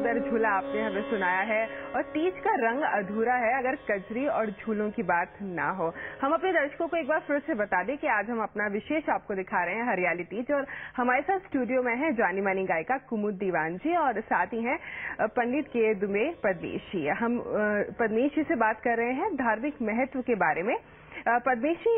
सुंदर झूला आपने हमें सुनाया है। और तीज का रंग अधूरा है अगर कजरी और झूलों की बात ना हो। हम अपने दर्शकों को एक बार फिर से बता दें कि आज हम अपना विशेष आपको दिखा रहे हैं हरियाली तीज, और हमारे साथ स्टूडियो में है जानी मानी गायिका कुमुद दीवान जी और साथ ही हैं पंडित के दुबे पद्मेश जी। हम पद्मेश जी से बात कर रहे हैं धार्मिक महत्व के बारे में। पद्मेश जी,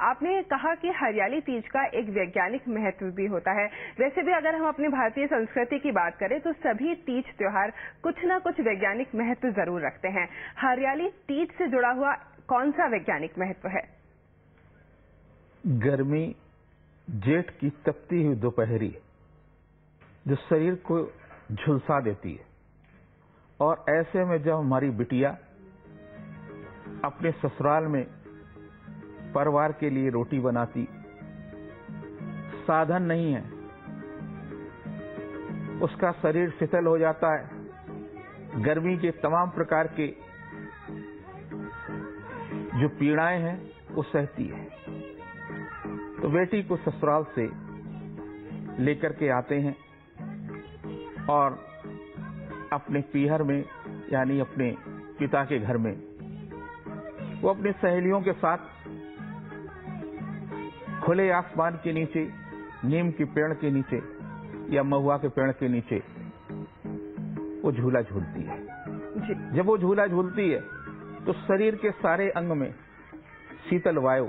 आपने कहा कि हरियाली तीज का एक वैज्ञानिक महत्व भी होता है। वैसे भी अगर हम अपनी भारतीय संस्कृति की बात करें तो सभी तीज त्योहार कुछ ना कुछ वैज्ञानिक महत्व जरूर रखते हैं। हरियाली तीज से जुड़ा हुआ कौन सा वैज्ञानिक महत्व है? गर्मी, जेठ की तपती हुई दोपहरी जो शरीर को झुलसा देती है, और ऐसे में जब हमारी बिटिया अपने ससुराल में परिवार के लिए रोटी बनाती, साधन नहीं है, उसका शरीर शीतल हो जाता है, गर्मी के तमाम प्रकार के जो पीड़ाएं हैं वो सहती है। तो बेटी को ससुराल से लेकर के आते हैं और अपने पीहर में यानी अपने पिता के घर में वो अपनी सहेलियों के साथ खुले आसमान के नीचे, नीम के पेड़ के नीचे या महुआ के पेड़ के नीचे वो झूला झूलती है। जब वो झूला झूलती है तो शरीर के सारे अंग में शीतल वायु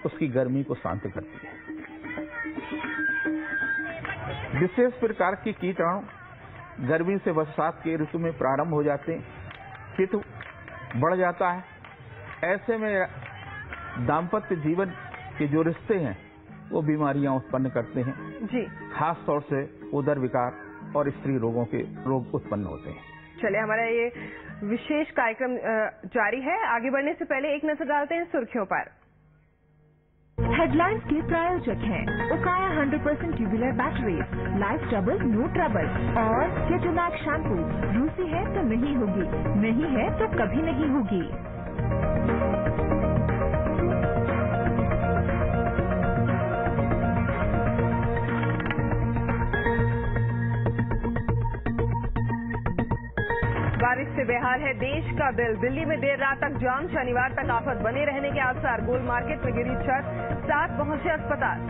उसकी गर्मी को शांत करती है। विशेष प्रकार की कीटाणु गर्मी से बरसात के ऋतु में प्रारंभ हो जाते हैं, पित्त बढ़ जाता है। ऐसे में दाम्पत्य जीवन के जो रिश्ते हैं वो बीमारियां उत्पन्न करते हैं जी। खास तौर से उदर विकार और स्त्री रोगों के रोग उत्पन्न होते हैं। चलिए, हमारा ये विशेष कार्यक्रम जारी है। आगे बढ़ने से पहले एक नजर डालते हैं सुर्खियों पर। हेडलाइंस के प्रायोजक हैं उकाया 100% tubular batteries, life trouble no trouble, और केटोमैक शैम्पू। रूसी है तो नहीं होगी, नहीं है तो कभी नहीं होगी। बारिश से बेहाल है देश का दिल। दिल्ली में देर रात तक जाम, शनिवार तक आफत बने रहने के आसार। गोल मार्केट में गिरी छत, 7 पहुंचे अस्पताल।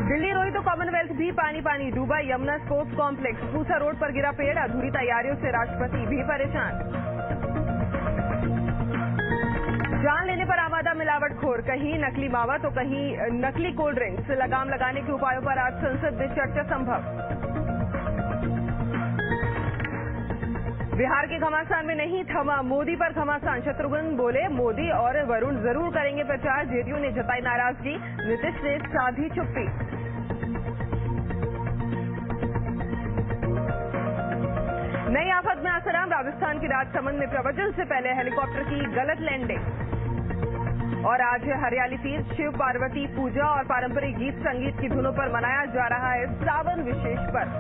दिल्ली रोई तो कॉमनवेल्थ भी पानी पानी डूबा। Yamuna sports complex, Pusa road पर गिरा पेड़। अधूरी तैयारियों से राष्ट्रपति भी परेशान। जान लेने पर आमादा मिलावटखोर, कहीं नकली मावा तो कहीं नकली कोल्ड ड्रिंक्स। लगाम लगाने के उपायों पर आज संसद में चर्चा संभव। बिहार के घमासान में नहीं थमा मोदी पर घमासान। शत्रुघ्न बोले मोदी और वरुण जरूर करेंगे प्रचार। जेडीयू ने जताई नाराजगी, नीतीश ने साधी चुप्पी। नई आफत में आसाराम, राजस्थान की राजसमंद में प्रवचन से पहले हेलीकॉप्टर की गलत लैंडिंग। और आज है हरियाली तीज, शिव पार्वती पूजा और पारंपरिक गीत संगीत की धुनों पर मनाया जा रहा है सावन विशेष पर्व।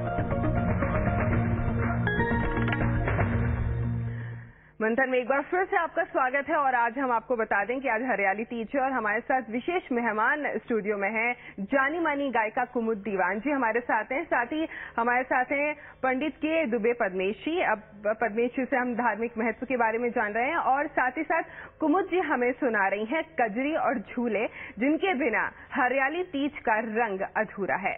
मंथन में एक बार फिर से आपका स्वागत है। और आज हम आपको बता दें कि आज हरियाली तीज है और हमारे साथ विशेष मेहमान स्टूडियो में हैं जानी मानी गायिका कुमुद दीवान जी हमारे साथ हैं। साथ ही हमारे साथ हैं पंडित के दुबे पद्मेश जी। अब पद्मेश जी से हम धार्मिक महत्व के बारे में जान रहे हैं और साथ ही साथ कुमुद जी हमें सुना रही हैं कजरी और झूले, जिनके बिना हरियाली तीज का रंग अधूरा है।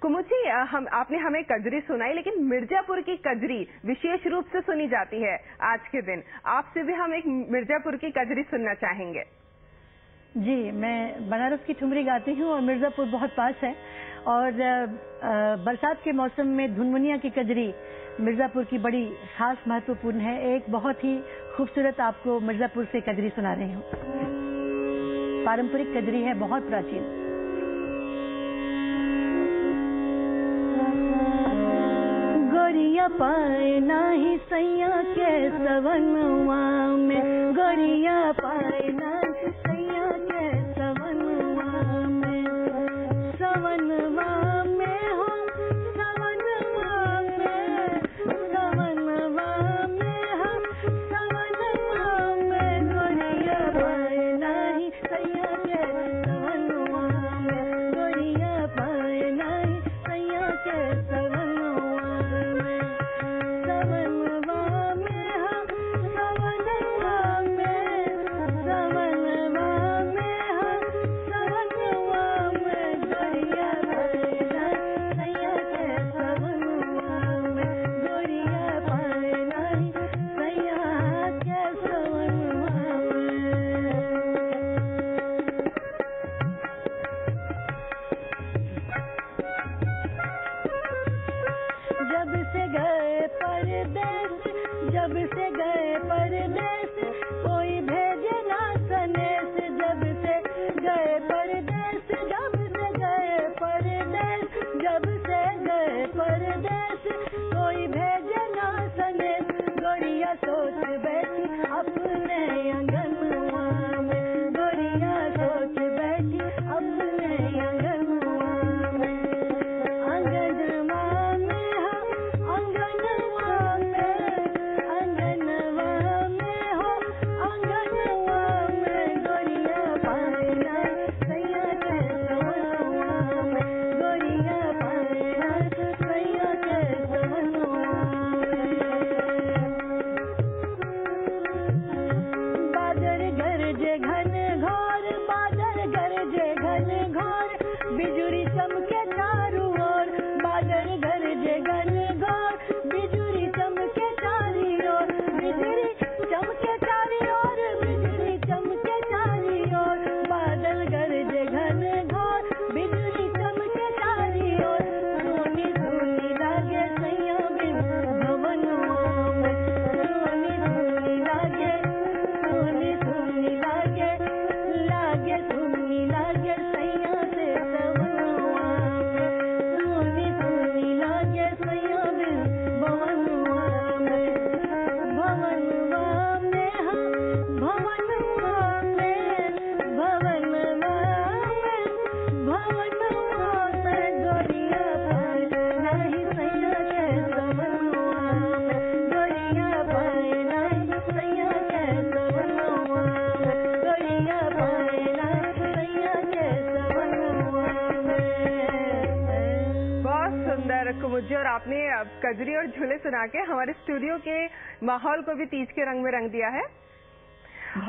कुमुद जी, आपने हमें कजरी सुनाई, लेकिन मिर्जापुर की कजरी विशेष रूप से सुनी जाती है आज के दिन। आपसे भी हम एक मिर्जापुर की कजरी सुनना चाहेंगे। जी, मैं बनारस की ठुमरी गाती हूँ और मिर्जापुर बहुत पास है। और बरसात के मौसम में धुनमुनिया की कजरी मिर्जापुर की बड़ी खास महत्वपूर्ण है। एक बहुत ही खूबसूरत आपको मिर्जापुर से कजरी सुना रही हूँ। पारंपरिक कजरी है, बहुत प्राचीन। गोरिया पाए नाही सैया के सवनवा में, गोरिया पाए नाही सैया के सवनवा में, सवनवा में हो सवनवा में, सवनवा में हो सवनवा में, गोरिया पाए नाही सैया के सवनवा में, गोरिया पाए नाही सैया के सवनवा में। जब से गए परदेस, जब से गए परदेस, कोई भेजे ना सनेस, जब से गए परदेस, जब से गए परदेस, जब से गए परदेस, कोई भेजे ना सनेस, गोरिया सोच बैठी अपने अंगनवा में, गोरिया सोच बैठी अपने अंगनवा में, अंगनवा में हो, अंगनवा में, अंगनवा में हो, अंगनवा में, गोरिया पायना सैया के सवनवा में, गोरिया पायना सैया के सवनवा में। बादल गरजे घन घोर, बादल गरजे घन घोर, बिजुली चमके चारों ओर, बादल गरजे घन घोर, बिजुली चमके चारी ओर, बिजुली चमके चारी ओर, बिजुली चमके चारी ओर, बादल गरजे घन घोर, बिजुली चमके चारी ओर, सोनी सोनी लागे सैया बिन भवनवा में, सोनी सोनी लागे, सोनी सोनी लागे, लागे सोनी लागे सैया से सवनवा में, सोनी सोनी लागे सैया बिन भवनवा में, भवनवा में हम, भवनवा में, भवनवा में, भवनवा में, गोरिया पाए नहीं सैया के सवनवा में, गोरिया पाए नहीं सैया के सवनवा में, गोरिया पाए नहीं सैया के सवनवा में। बहुत सुंदर कुमुज्जी, और आपने कजरी और झूले सुना के हमारे स्टूडियो के माहौल को भी तीज के रंग में रंग दिया है।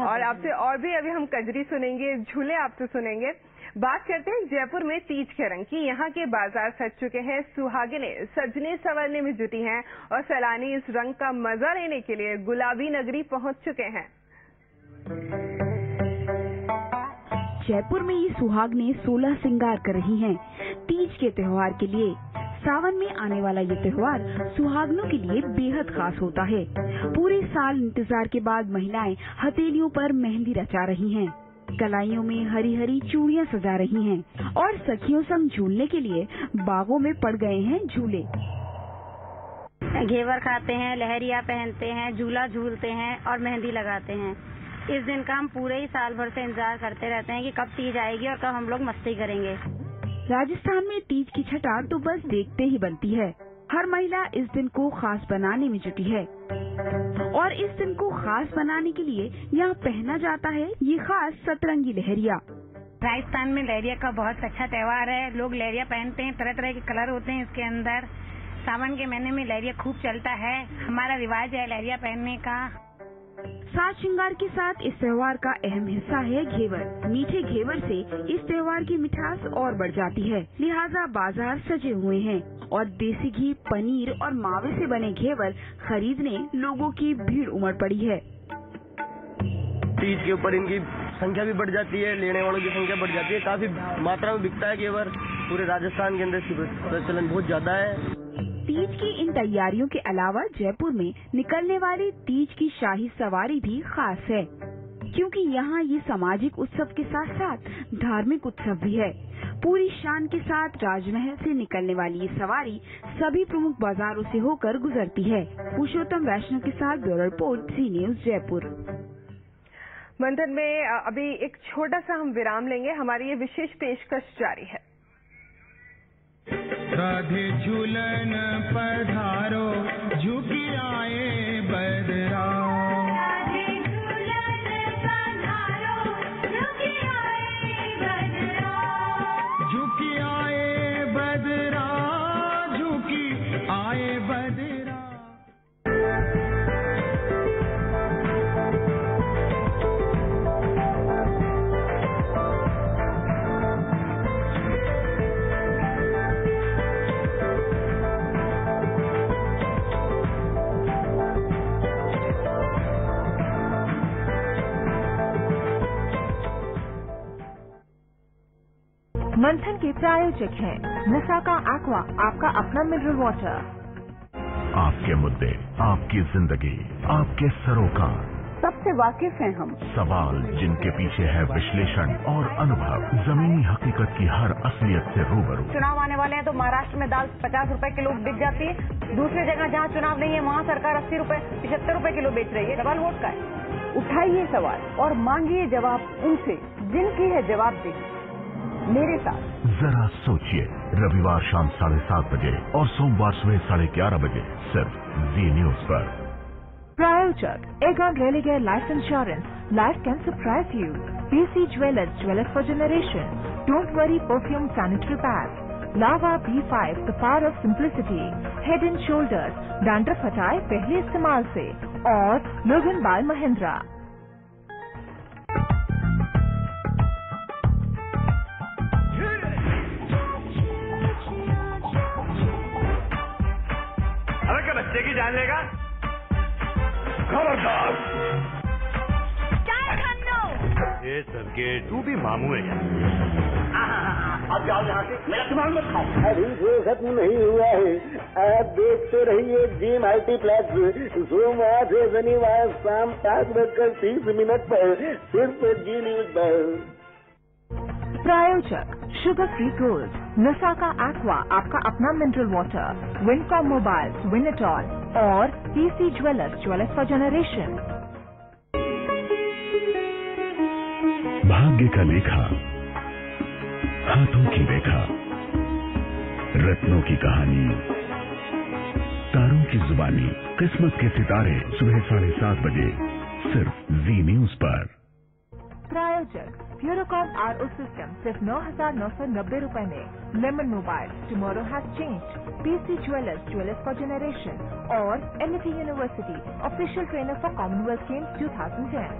और आपसे और भी अभी हम कजरी सुनेंगे, झूले आपसे सुनेंगे। बात करते हैं जयपुर में तीज के रंग की। यहाँ के बाजार सज चुके हैं, सुहागिनें सजने संवरने में जुटी हैं और सैलानी इस रंग का मजा लेने के लिए गुलाबी नगरी पहुंच चुके हैं। जयपुर में ये सुहागनें 16 श्रृंगार कर रही हैं तीज के त्योहार के लिए। सावन में आने वाला ये त्योहार सुहागनों के लिए बेहद खास होता है। पूरे साल इंतजार के बाद महिलाएं हथेलियों पर मेहंदी रचा रही हैं, कलाइयों में हरी हरी चूड़ियां सजा रही हैं और सखियों संग झूलने के लिए बागों में पड़ गए हैं झूले। घेवर खाते हैं, लहरिया पहनते हैं, झूला झूलते हैं और मेहंदी लगाते हैं। इस दिन का हम पूरे ही साल भर से इंतजार करते रहते हैं कि कब तीज आएगी और कब हम लोग मस्ती करेंगे। राजस्थान में तीज की छटा तो बस देखते ही बनती है। हर महिला इस दिन को खास बनाने में जुटी है और इस दिन को खास बनाने के लिए यहाँ पहना जाता है ये खास सतरंगी लहरिया। राजस्थान में लहरिया का बहुत अच्छा त्योहार है। लोग लहरिया पहनते हैं, तरह तरह के कलर होते हैं इसके अंदर। सावन के महीने में लहरिया खूब चलता है। हमारा रिवाज है लहरिया पहनने का। साज श्रृंगार के साथ इस त्योहार का अहम हिस्सा है घेवर। मीठे घेवर से इस त्योहार की मिठास और बढ़ जाती है, लिहाजा बाजार सजे हुए हैं और देसी घी, पनीर और मावे से बने घेवर खरीदने लोगों की भीड़ उमड़ पड़ी है। तीज के ऊपर इनकी संख्या भी बढ़ जाती है, लेने वालों की संख्या बढ़ जाती है। काफी मात्रा में बिकता है घेवर। पूरे राजस्थान के अंदर इसकी प्रचलन बहुत ज्यादा है। तीज की इन तैयारियों के अलावा जयपुर में निकलने वाली तीज की शाही सवारी भी खास है, क्योंकि यहाँ ये सामाजिक उत्सव के साथ साथ धार्मिक उत्सव भी है। पूरी शान के साथ राजमहल से निकलने वाली ये सवारी सभी प्रमुख बाजारों से होकर गुजरती है। पुरुषोत्तम वैष्णव के साथ ब्यूरो रिपोर्ट, जी न्यूज जयपुर। मंथन में अभी एक छोटा सा हम विराम लेंगे, हमारी ये विशेष पेशकश जारी है। राधे झूलन पधारो, झुकी आए बदरा। राधे झूलन पधारो, झुकी आए बदरा। झुकी आए बदरा, झुकी आए बदरा। मंथन के प्रायोजक हैं मुसाका एक्वा, आपका अपना मिनरल वाटर। आपके मुद्दे, आपकी जिंदगी, आपके सरोकार, सबसे वाकिफ हैं हम। सवाल जिनके पीछे है विश्लेषण और अनुभव, जमीनी हकीकत की हर असलियत से रूबरू। चुनाव आने वाले हैं तो महाराष्ट्र में दाल 50 रुपए किलो बिक जाती है, दूसरी जगह जहाँ चुनाव नहीं है वहाँ सरकार 80 रुपए 75 रुपए किलो बेच रही है। सवाल वोट का है। उठाइए सवाल और मांगिए जवाब उनसे जिनकी है जवाबदेही। मेरे साथ जरा सोचिए, रविवार शाम 7:30 बजे और सोमवार सुबह 11:30 बजे सिर्फ जी न्यूज पर। प्रायोजक Aegon Religare Life Insurance. Life can surprise you. PC Jewelers, Jewelers for Generation. Don't worry, perfume sanitary pads. Lava B5, the power of simplicity. Head and Shoulders, dandruff हटाए पहले इस्तेमाल से। और लोगन बाल महिंद्रा। अरे क्या बच्चे की जान लेगा? खबरदार! ये सबके तू भी मामू है अब जाओ यहाँ से, मेरा दिमाग मत खाओ। अभी जो खत्म नहीं हुआ है, आप देखते रहिए जी मल्टीप्लेक्स, सोमवार से शनिवार शाम 5:30 पर सिर्फ जी न्यूज पर। प्रायोजक शुगर फ्री गोल्ड, नसाका एक्वा, आपका अपना मिनरल वाटर, विनकॉम मोबाइल्स, विनेटॉल और PC jewellers, jewellers for generation. भाग्य का लेखा, हाथों की रेखा, रत्नों की कहानी, तारों की जुबानी, किस्मत के सितारे सुबह 7:30 बजे सिर्फ जी न्यूज पर। प्रायोजक प्यूरोकॉम RO सिस्टम सिर्फ 9,990 रुपए में। Lemon mobile, tomorrow has changed. PC jewellers, jewellers for generation और LSE university, official trainer for Commonwealth games 2010।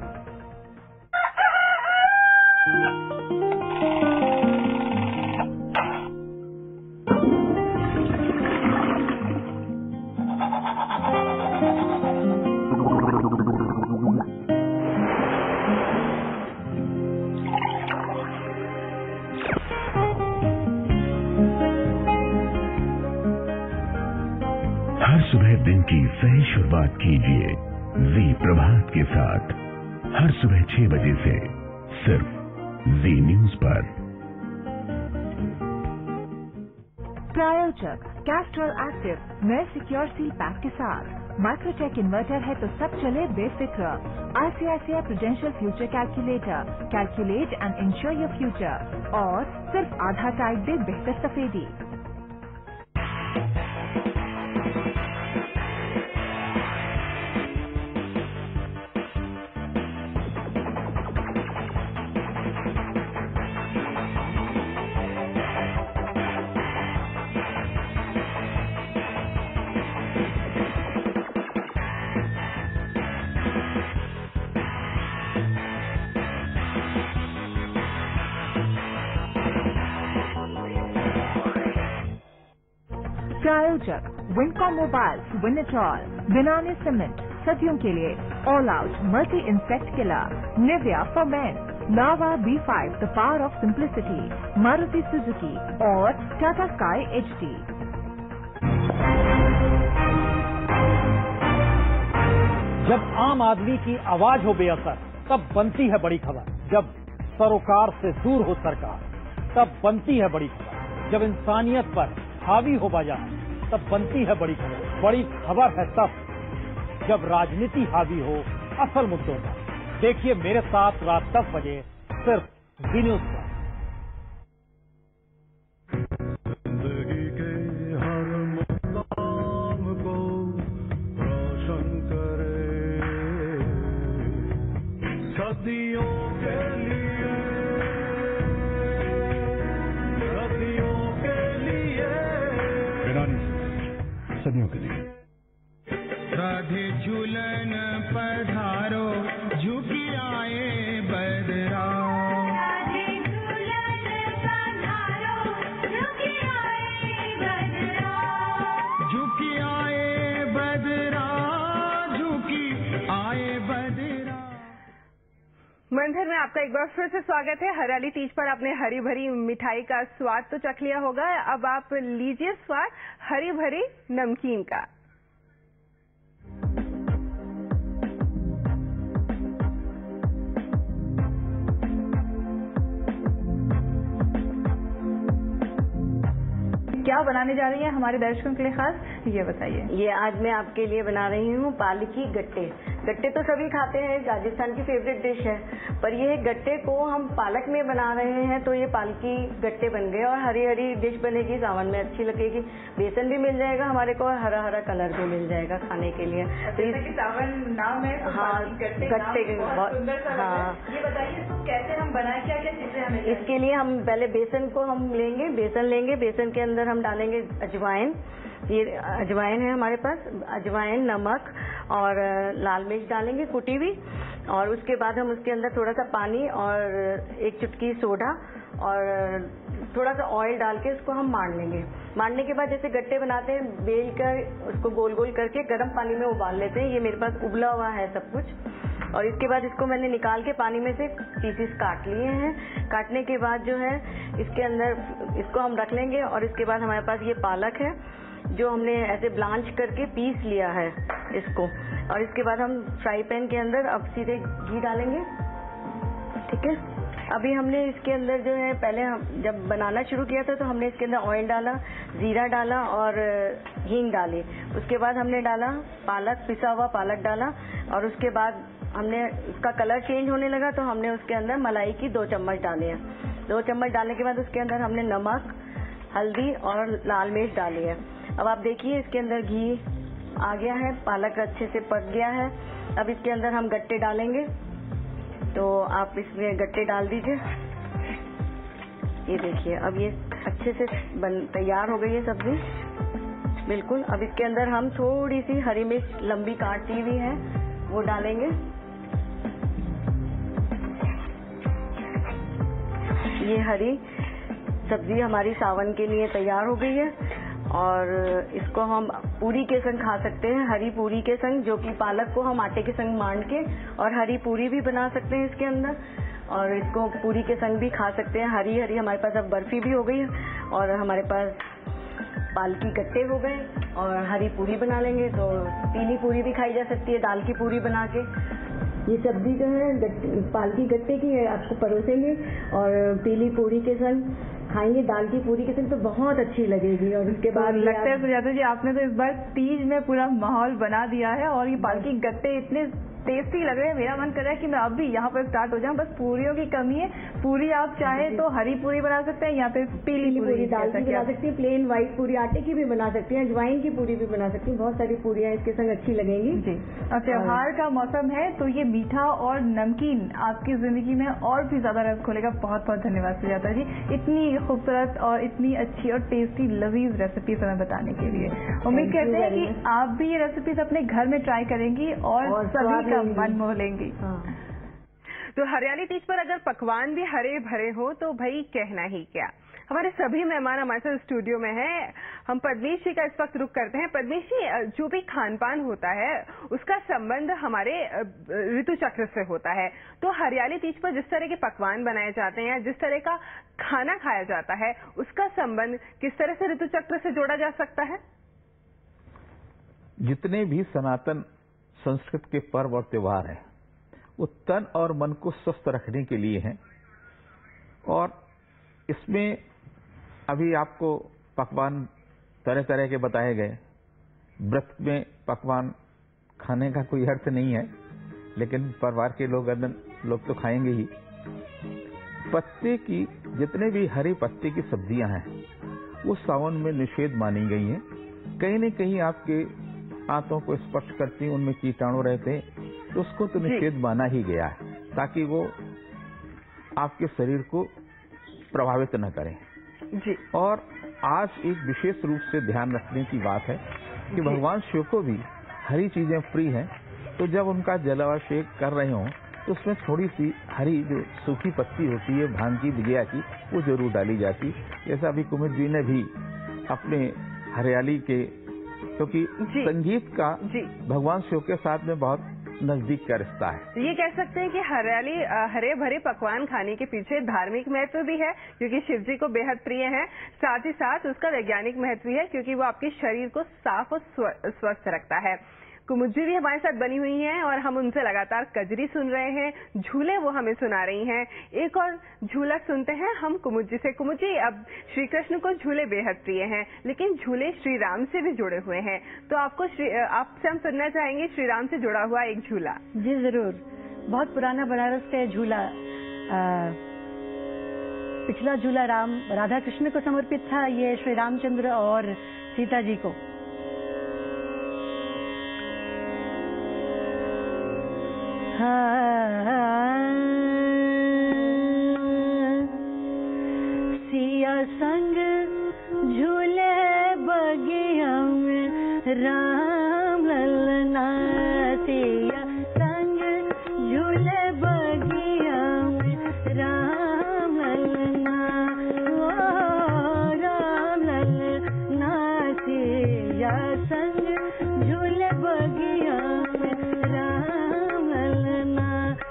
हर सुबह दिन की सही शुरुआत कीजिए जी प्रभात के साथ, हर सुबह 6 बजे से सिर्फ जी न्यूज पर। प्रायोजक कैस्ट्रॉल एक्टिव नए सिक्योर सील पैक के साथ। माइक्रोटेक इन्वर्टर है तो सब चले बेफिक्र। ICICI prudential future calculator, calculate and ensure your future. और सिर्फ आधा टाइट दे बेहतर सफेदी। प्रायोजक विनकॉम मोबाइल्स, विनेटॉल, बनाने सीमेंट, सदियों के लिए all out multi insect killer, Nivea for main, lava B5, the power of simplicity, Maruti Suzuki और टाटा स्काई HD। जब आम आदमी की आवाज हो बेअसर तब बनती है बड़ी खबर। जब सरोकार से दूर हो सरकार तब बनती है बड़ी खबर। जब इंसानियत पर हावी हो बाजार तब बनती है बड़ी खबर। बड़ी खबर है तब जब राजनीति हावी हो असल मुद्दों पर। देखिए मेरे साथ रात 10 बजे सिर्फ जी न्यूज पर। जिंदगी के हर मुकाम को रोशन करे, सदियों के लिए, सदियों के लिए, सदियों के लिए। राधे झूलन पधारो, झुकी आए बदरा। राधे झूलन पधारो, झुकी आए बदरा। झुकी आए बदरा, झुकी आए बदरा। मंदिर में आपका एक बार फिर से स्वागत है। हरियाली तीज पर आपने हरी भरी मिठाई का स्वाद तो चख लिया होगा, अब आप लीजिए स्वाद हरी भरी नमकीन का। क्या बनाने जा रही हैं हमारे दर्शकों के लिए खास, ये बताइए। ये आज मैं आपके लिए बना रही हूँ पालकी गट्टे। गट्टे तो सभी खाते हैं, राजस्थान की फेवरेट डिश है, पर ये गट्टे को हम पालक में बना रहे हैं, तो ये पालकी गट्टे बन गए और हरी हरी डिश बनेगी, सावन में अच्छी लगेगी। बेसन भी मिल जाएगा हमारे को और हरा हरा कलर भी मिल जाएगा खाने के लिए। तो जैसे सावन नाम है, तो हाँ, गट्टे हाँ, ये बताइए इसको कैसे हम बनाएं, क्या क्या चीजें हमें? इसके लिए हम पहले बेसन को हम लेंगे, बेसन के अंदर हम डालेंगे अजवाइन। ये अजवाइन है हमारे पास, अजवाइन, नमक और लाल मिर्च डालेंगे कुटी हुई, और उसके बाद हम उसके अंदर थोड़ा सा पानी और एक चुटकी सोडा और थोड़ा सा ऑयल डाल के उसको हम मार लेंगे। मारने के बाद जैसे गट्टे बनाते हैं, बेल कर उसको गोल गोल करके गर्म पानी में उबाल लेते हैं। ये मेरे पास उबला हुआ है सब कुछ, और इसके बाद इसको मैंने निकाल के पानी में से पीसेस काट लिए हैं। काटने के बाद जो है इसके अंदर इसको हम रख लेंगे, और इसके बाद हमारे पास ये पालक है जो हमने ऐसे ब्लांच करके पीस लिया है इसको, और इसके बाद हम फ्राई पैन के अंदर अब सीधे घी डालेंगे। ठीक है, अभी हमने इसके अंदर जो है पहले हम जब बनाना शुरू किया था तो हमने इसके अंदर ऑयल डाला, जीरा डाला और हींग डाली। उसके बाद हमने डाला पालक, पिसा हुआ पालक डाला, और उसके बाद हमने उसका कलर चेंज होने लगा तो हमने उसके अंदर मलाई की 2 चम्मच डाले हैं। 2 चम्मच डालने के बाद उसके अंदर हमने नमक, हल्दी और लाल मिर्च डाली है। अब आप देखिए इसके अंदर घी आ गया है, पालक अच्छे से पक गया है। अब इसके अंदर हम गट्टे डालेंगे, तो आप इसमें गट्टे डाल दीजिए। ये देखिए अब ये अच्छे से तैयार हो गई है सब्जी बिल्कुल। अब इसके अंदर हम थोड़ी सी हरी मिर्च लंबी काटी हुई है वो डालेंगे। ये हरी सब्जी हमारी सावन के लिए तैयार हो गई है, और इसको हम पूरी के संग खा सकते हैं, हरी पूरी के संग, जो कि पालक को हम आटे के संग मान के और हरी पूरी भी बना सकते हैं इसके अंदर, और इसको पूरी के संग भी खा सकते हैं। हरी हरी हमारे पास अब बर्फी भी हो गई है, और हमारे पास पालकी गट्टे हो गए, और हरी पूरी बना लेंगे तो पीली पूरी भी खाई जा सकती है, दाल की पूरी बना के। ये सब्जी जो है पालकी गट्टे की है, आपको परोसेंगे और पीली पूरी के संग खाएंगे, दाल की पूरी के संग, तो बहुत अच्छी लगेगी। और उसके बाद लगता है सुजाता जी आपने तो इस बार तीज में पूरा माहौल बना दिया है, और ये पालकी गट्टे इतने टेस्टी लग रहे हैं, मेरा मन कर रहा है कि मैं अब भी यहाँ पर स्टार्ट हो जाऊँ। बस पूरियों की कमी है, पूरी आप चाहे तो हरी पूरी बना सकते हैं या फिर पीली पूरी दाल की बना सकती है, प्लेन व्हाइट पूरी आटे की भी बना सकती हैं, अजवाइन की पूरी भी बना सकती हैं, बहुत सारी पूरियां इसके संग अच्छी लगेंगी जी। और त्योहार का मौसम है तो ये मीठा और नमकीन आपकी जिंदगी में और भी ज्यादा रस खोलेगा। बहुत बहुत धन्यवाद सुजाता जी, इतनी खूबसूरत और इतनी अच्छी और टेस्टी लजीज रेसिपीज हमें बताने के लिए। उम्मीद करते हैं कि आप भी ये रेसिपीज अपने घर में ट्राई करेंगी और सभी का मन मोह लेंगी। तो हरियाली तीज पर अगर पकवान भी हरे भरे हो तो भाई कहना ही क्या। हमारे सभी मेहमान हमारे साथ स्टूडियो में हैं। हम पद्मीश जी का इस वक्त रुख करते हैं। पद्मीश जी, जो भी खान पान होता है उसका संबंध हमारे ऋतु चक्र से होता है, तो हरियाली तीज पर जिस तरह के पकवान बनाए जाते हैं, जिस तरह का खाना खाया जाता है, उसका संबंध किस तरह से ऋतु चक्र से जोड़ा जा सकता है? जितने भी सनातन संस्कृत के पर्व और त्योहार हैं वो तन और मन को स्वस्थ रखने के लिए हैं, और इसमें अभी आपको पकवान तरह तरह के बताए गए। व्रत में पकवान खाने का कोई अर्थ नहीं है, लेकिन परिवार के लोग तो खाएंगे ही। पत्ते की जितने भी हरे पत्ते की सब्जियां हैं वो सावन में निषेध मानी गई हैं। कहीं न कहीं आपके हाथों को स्पर्श करती, उनमें कीटाणु रहते हैं, तो उसको तो निषेध माना ही गया है, ताकि वो आपके शरीर को प्रभावित न करें जी। और आज एक विशेष रूप से ध्यान रखने की बात है कि भगवान शिव को भी हरी चीजें प्रिय हैं, तो जब उनका जलाभिषेक कर रहे हों तो उसमें थोड़ी सी हरी जो सूखी पत्ती होती है भांग की, बिगिया की, वो जरूर डाली जाती। जैसा अभी कुमिर जी ने भी अपने हरियाली के, क्योंकि संगीत का भगवान शिव के साथ में बहुत नजदीक का रिश्ता है। ये कह सकते हैं कि हरियाली हरे भरे पकवान खाने के पीछे धार्मिक महत्व भी है, क्योंकि शिव जी को बेहद प्रिय है। साथ ही साथ उसका वैज्ञानिक महत्व भी है, क्योंकि वो आपके शरीर को साफ और स्वस्थ रखता है। कुमुज्जी भी हमारे साथ बनी हुई हैं और हम उनसे लगातार कजरी सुन रहे हैं, झूले वो हमें सुना रही हैं। एक और झूला सुनते हैं हम कुमुज्जी से। कुमुज्जी, अब श्री कृष्ण को झूले बेहद प्रिय हैं, लेकिन झूले श्री राम से भी जुड़े हुए हैं, तो आपसे हम सुनना चाहेंगे श्री राम से जुड़ा हुआ एक झूला। जी जरूर। बहुत पुराना बनारस का झूला, पिछला झूला राधा कृष्ण को समर्पित था, ये श्री रामचंद्र और सीता जी को। सिया संग झूले बगिया में राम ललना, सिया संग झूले बगिया में राम ललना, ओ राम ललना, सिया संग झूले बगिया में राम ललना,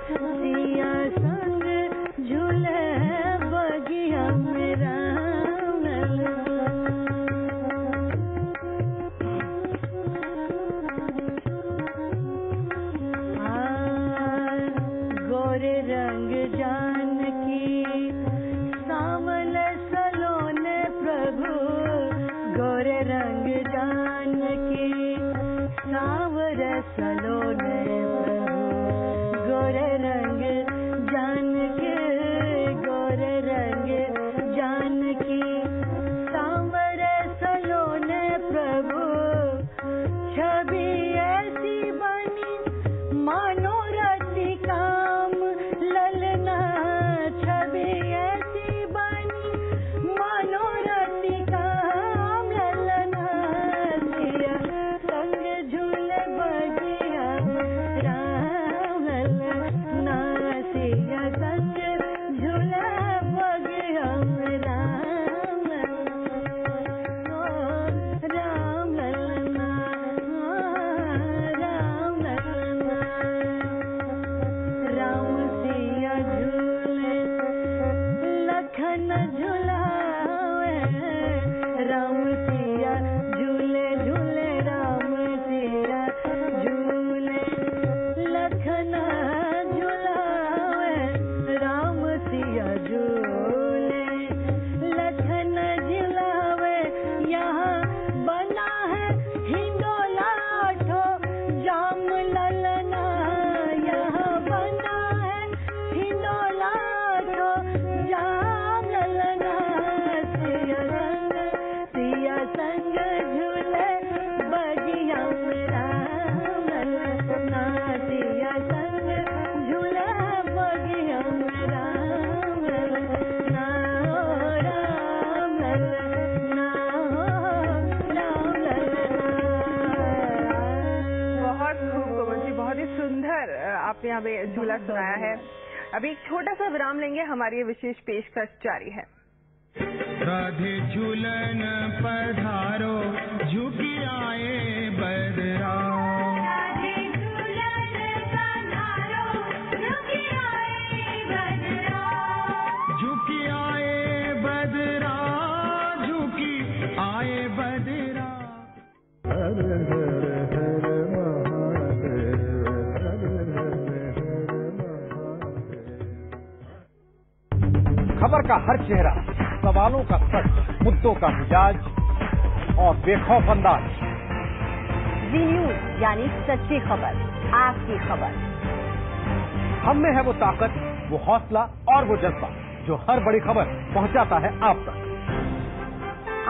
सिया संग झूले बगिया में राम ललना। गोरे रंग जानकी सावल सलोने प्रभु, गोरे रंग जानकी सावर सलोने प्रभु, गोरे रंग जानकी, गोरे रंग जानकी सावर सलोने प्रभु, छवि ऐसी बनी मनोरथी काम ललना, छवि ऐसी बनी मनोरथी काम ललना, सिया संग झूले बगिया राम ललना, सिया संग झूले बगिया राम ललना, राम ललना, राम ललना, राम सिया झूले लखन झुलावे, राम सिया झूले झूले, राम सिया झूले लखन झुलावे, राम सिया झूले लखन झुलावे, यहाँ बना है हिंडोला ठो जाम ललना, यहाँ बना है हिंडोला ठो जाम ललना, सिया संग झूले बगिया में राम ललना, सिया संग झूले बगिया में राम ललना, राम ललना, राम ललना। बहुत खूब कुमुज्जी, बहुत ही सुंदर आपने हमें झूला सुनाया है। अभी एक छोटा सा विराम लेंगे, हमारी ये विशेष पेशकश जारी है। राधे झूलन पधारो, झुकी आए बदरा, राधे झूलन पधारो, झुकी आए बदरा, झुकी आए बदरा, झुकी आए बदरा। खबर का हर चेहरा, सवालों का सच, मुद्दों का मिजाज और बेखौफ अंदाज। जी न्यूज यानी सच्ची खबर, आपकी खबर। हम में है वो ताकत, वो हौसला और वो जज्बा जो हर बड़ी खबर पहुंचाता है आप तक।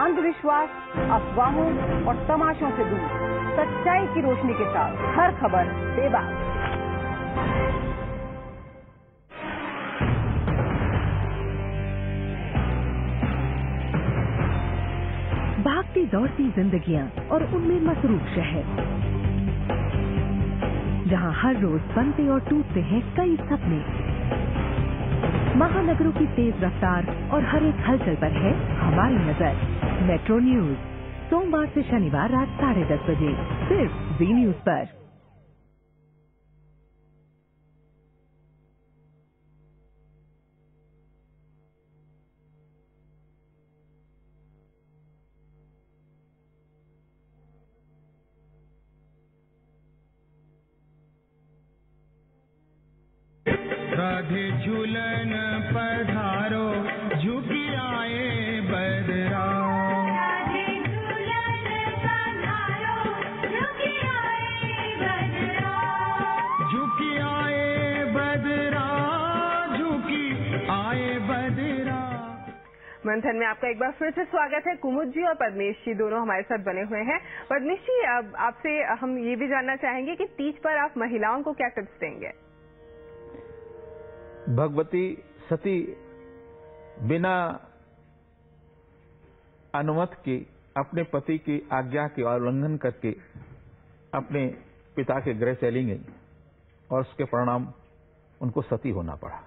अंधविश्वास, अफवाहों और तमाशों से दूर, सच्चाई की रोशनी के साथ हर खबर बेबाक। भागती दौड़ती जिंदगियां और उनमें मसरूफ शहर, जहां हर रोज बनते और टूटते हैं कई सपने। महानगरों की तेज रफ्तार और हर एक हलचल पर है हमारी नजर। मेट्रो न्यूज, सोमवार से शनिवार रात 10:30 बजे, सिर्फ जी न्यूज पर। राधे झूलन पधारो झुकी आए बदरा राधे झूलन पधारो झुकी आए बदरा झुकी आए बदरा झुकी आए बदरा। मंथन में आपका एक बार फिर से स्वागत है। कुमुद जी और पद्मेश जी दोनों हमारे साथ बने हुए हैं। पद्मेश जी, अब आपसे हम ये भी जानना चाहेंगे कि तीज पर आप महिलाओं को क्या टिप्स देंगे? भगवती सती बिना अनुमति के अपने पति की आज्ञा के उल्लंघन करके अपने पिता के गृह चली गई और उसके परिणाम उनको सती होना पड़ा।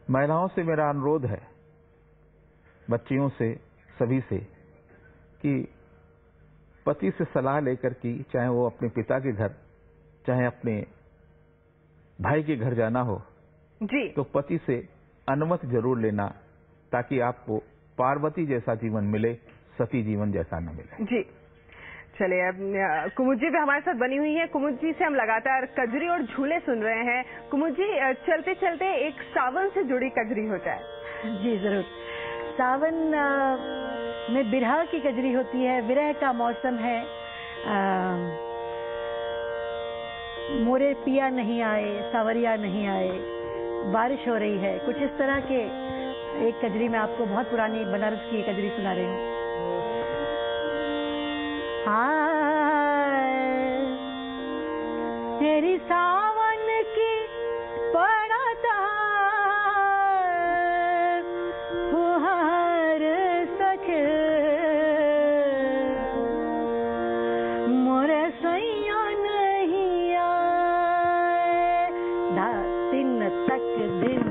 महिलाओं से मेरा अनुरोध है, बच्चियों से, सभी से, कि पति से सलाह लेकर की, चाहे वो अपने पिता के घर, चाहे अपने भाई के घर जाना हो जी, तो पति से अनुमति जरूर लेना, ताकि आपको पार्वती जैसा जीवन मिले, सती जीवन जैसा न मिले। जी, चलिए अब कुमुद जी भी हमारे साथ बनी हुई है। कुमुद जी से हम लगातार कजरी और झूले सुन रहे हैं। कुमुद जी, चलते चलते एक सावन से जुड़ी कजरी हो जाए। जी जरूर। सावन में बिरहा की कजरी होती है, विरह का मौसम है। मोरे पिया नहीं आए, सावरिया नहीं आए, बारिश हो रही है, कुछ इस तरह के एक कजरी में आपको बहुत पुरानी बनारस की कजरी सुना रही हूँ। तेरी सावन की पड़ता फुहार सखे मोरे सैया नहीं आए, दिन तक दिन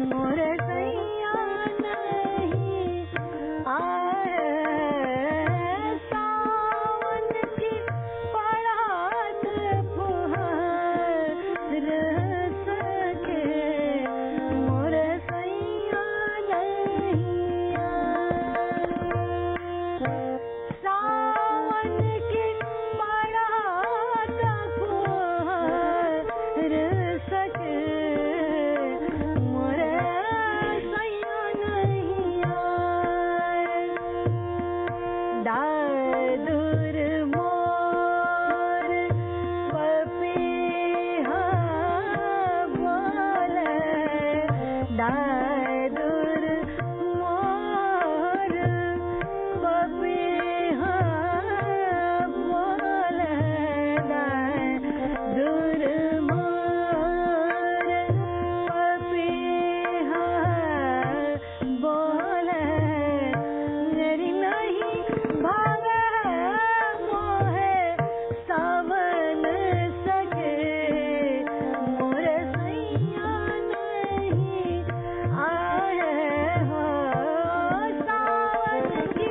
मोरे सैया नहीं आए, सावन की पड़ात फुहार सखे मोरे सैया नहीं आए, सावन की पड़ात फुहार सखे मोरे सैया नहीं आए, दादुर मोर पपीहा बोले, दादुर मोर पपीहा बोले, दादुर मोर पपीहा बोले, मेरी नहीं भावे मोहे सावन सके मोरे सैया नहीं आए हो, सावन की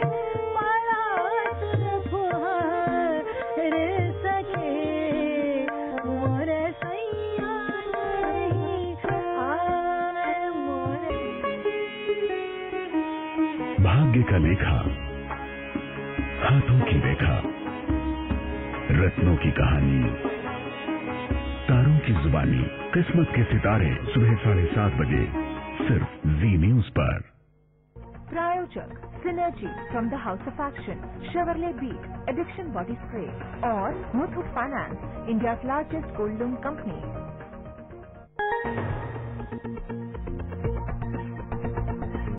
पड़ात फुहार सके मोरे सैया नहीं आए, मोरे। भाग्य का लेखा, हाथों की रेखा, रत्नों की कहानी, तारों की जुबानी, किस्मत के सितारे, सुबह 7:30 बजे सिर्फ जी न्यूज पर। प्रायोजक synergy from the house of action, Chevrolet beat, addiction body spray और Muthoot finance, India largest gold loan company.